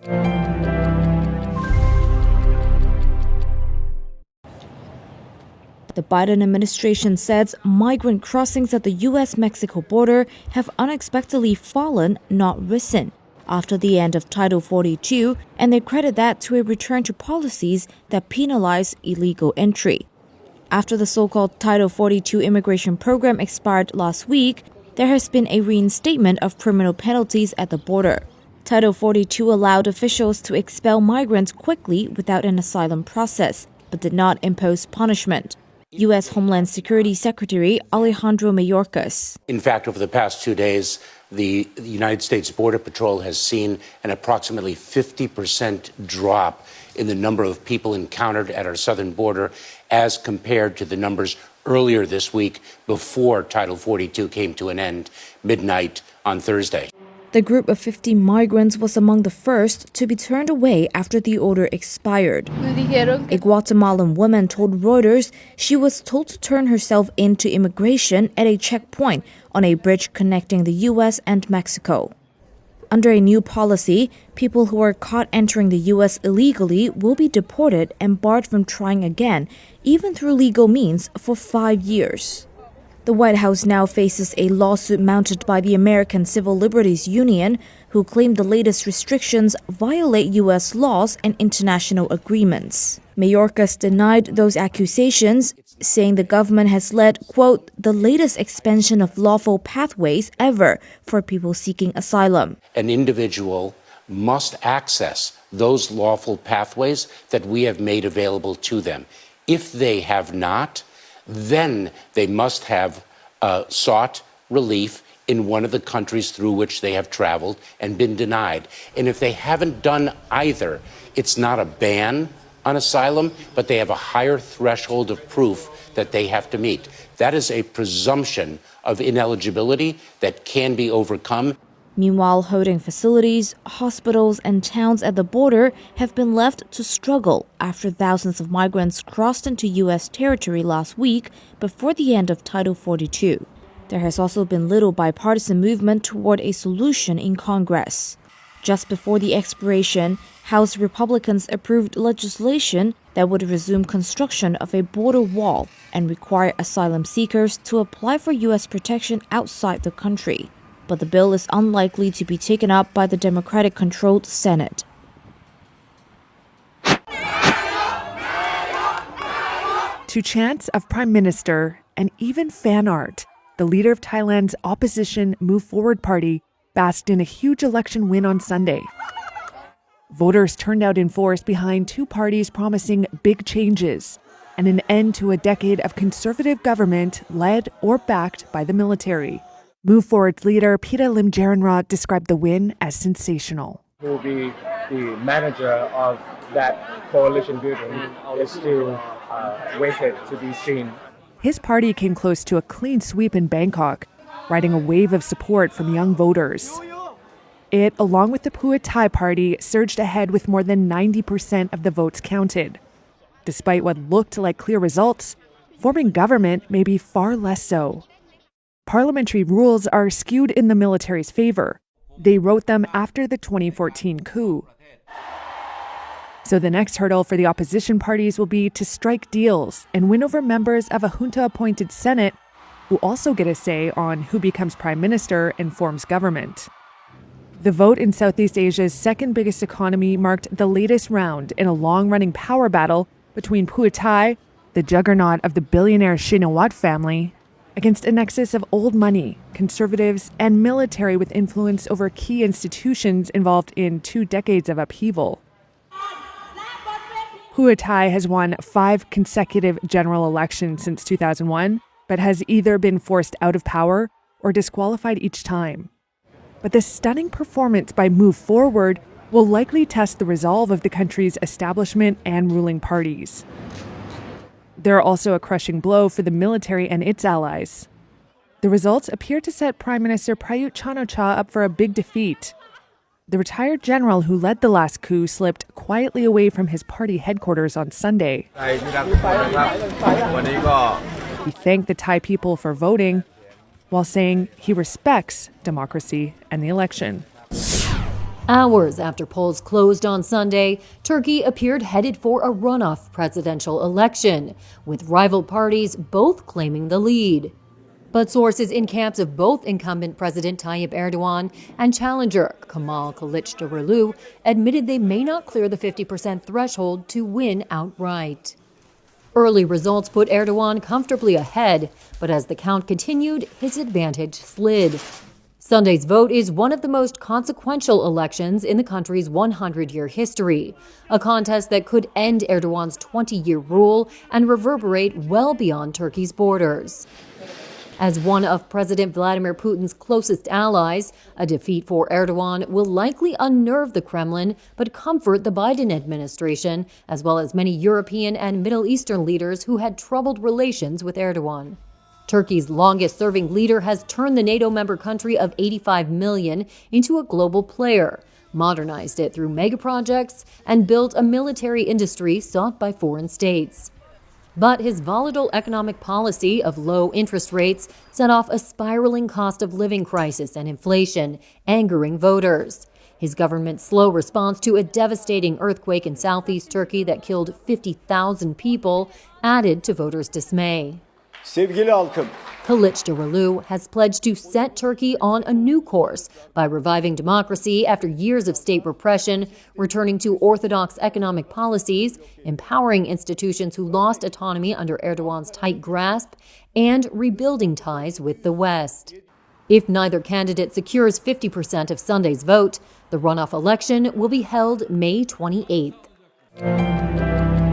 The Biden administration says migrant crossings at the U.S.-Mexico border have unexpectedly fallen, not risen, after the end of Title 42, and they credit that to a return to policies that penalize illegal entry. After the so-called Title 42 immigration program expired last week, there has been a reinstatement of criminal penalties at the border. Title 42 allowed officials to expel migrants quickly without an asylum process, but did not impose punishment. U.S. Homeland Security Secretary Alejandro Mayorkas. In fact, over the past 2 days, the United States Border Patrol has seen an approximately 50% drop in the number of people encountered at our southern border as compared to the numbers earlier this week before Title 42 came to an end midnight on Thursday. The group of 50 migrants was among the first to be turned away after the order expired. A Guatemalan woman told Reuters she was told to turn herself in to immigration at a checkpoint on a bridge connecting the U.S. and Mexico. Under a new policy, people who are caught entering the U.S. illegally will be deported and barred from trying again, even through legal means, for 5 years. The White House now faces a lawsuit mounted by the American Civil Liberties Union, who claim the latest restrictions violate U.S. laws and international agreements. Mayorkas denied those accusations, saying the government has led, quote, the latest expansion of lawful pathways ever for people seeking asylum. An individual must access those lawful pathways that we have made available to them. If they have not, then they must have sought relief in one of the countries through which they have traveled and been denied. And if they haven't done either, it's not a ban on asylum, but they have a higher threshold of proof that they have to meet. That is a presumption of ineligibility that can be overcome. Meanwhile, holding facilities, hospitals, and towns at the border have been left to struggle after thousands of migrants crossed into U.S. territory last week before the end of Title 42. There has also been little bipartisan movement toward a solution in Congress. Just before the expiration, House Republicans approved legislation that would resume construction of a border wall and require asylum seekers to apply for U.S. protection outside the country. But the bill is unlikely to be taken up by the Democratic-controlled Senate. To chants of Prime Minister and even fan art, the leader of Thailand's opposition Move Forward party basked in a huge election win on Sunday. Voters turned out in force behind two parties promising big changes and an end to a decade of conservative government led or backed by the military. Move Forward's leader, Peter Limjarenrod, described the win as sensational. Who will be the manager of that coalition building is still waited to be seen. His party came close to a clean sweep in Bangkok, riding a wave of support from young voters. It, along with the Pheu Thai party, surged ahead with more than 90% of the votes counted. Despite what looked like clear results, forming government may be far less so. Parliamentary rules are skewed in the military's favor. They wrote them after the 2014 coup. So the next hurdle for the opposition parties will be to strike deals and win over members of a junta-appointed Senate who also get a say on who becomes prime minister and forms government. The vote in Southeast Asia's second biggest economy marked the latest round in a long-running power battle between Pheu Thai, the juggernaut of the billionaire Shinawatra family, against a nexus of old money, conservatives, and military with influence over key institutions involved in 2 decades of upheaval. Pheu Thai has won 5 consecutive general elections since 2001, but has either been forced out of power or disqualified each time. But this stunning performance by Move Forward will likely test the resolve of the country's establishment and ruling parties. They're also a crushing blow for the military and its allies. The results appear to set Prime Minister Prayut Chan-o-cha up for a big defeat. The retired general who led the last coup slipped quietly away from his party headquarters on Sunday. He thanked the Thai people for voting, while saying he respects democracy and the election. Hours after polls closed on Sunday, Turkey appeared headed for a runoff presidential election, with rival parties both claiming the lead. But sources in camps of both incumbent President Tayyip Erdogan and challenger Kemal Kilicdaroglu admitted they may not clear the 50% threshold to win outright. Early results put Erdogan comfortably ahead, but as the count continued, his advantage slid. Sunday's vote is one of the most consequential elections in the country's 100-year history, a contest that could end Erdogan's 20-year rule and reverberate well beyond Turkey's borders. As one of President Vladimir Putin's closest allies, a defeat for Erdogan will likely unnerve the Kremlin but comfort the Biden administration, as well as many European and Middle Eastern leaders who had troubled relations with Erdogan. Turkey's longest-serving leader has turned the NATO member country of 85 million into a global player, modernized it through megaprojects, and built a military industry sought by foreign states. But his volatile economic policy of low interest rates set off a spiraling cost of living crisis and inflation, angering voters. His government's slow response to a devastating earthquake in southeast Turkey that killed 50,000 people added to voters' dismay. Sevgili halkım, Kilicdaroglu has pledged to set Turkey on a new course by reviving democracy after years of state repression, returning to orthodox economic policies, empowering institutions who lost autonomy under Erdogan's tight grasp, and rebuilding ties with the West. If neither candidate secures 50% of Sunday's vote, the runoff election will be held May 28th.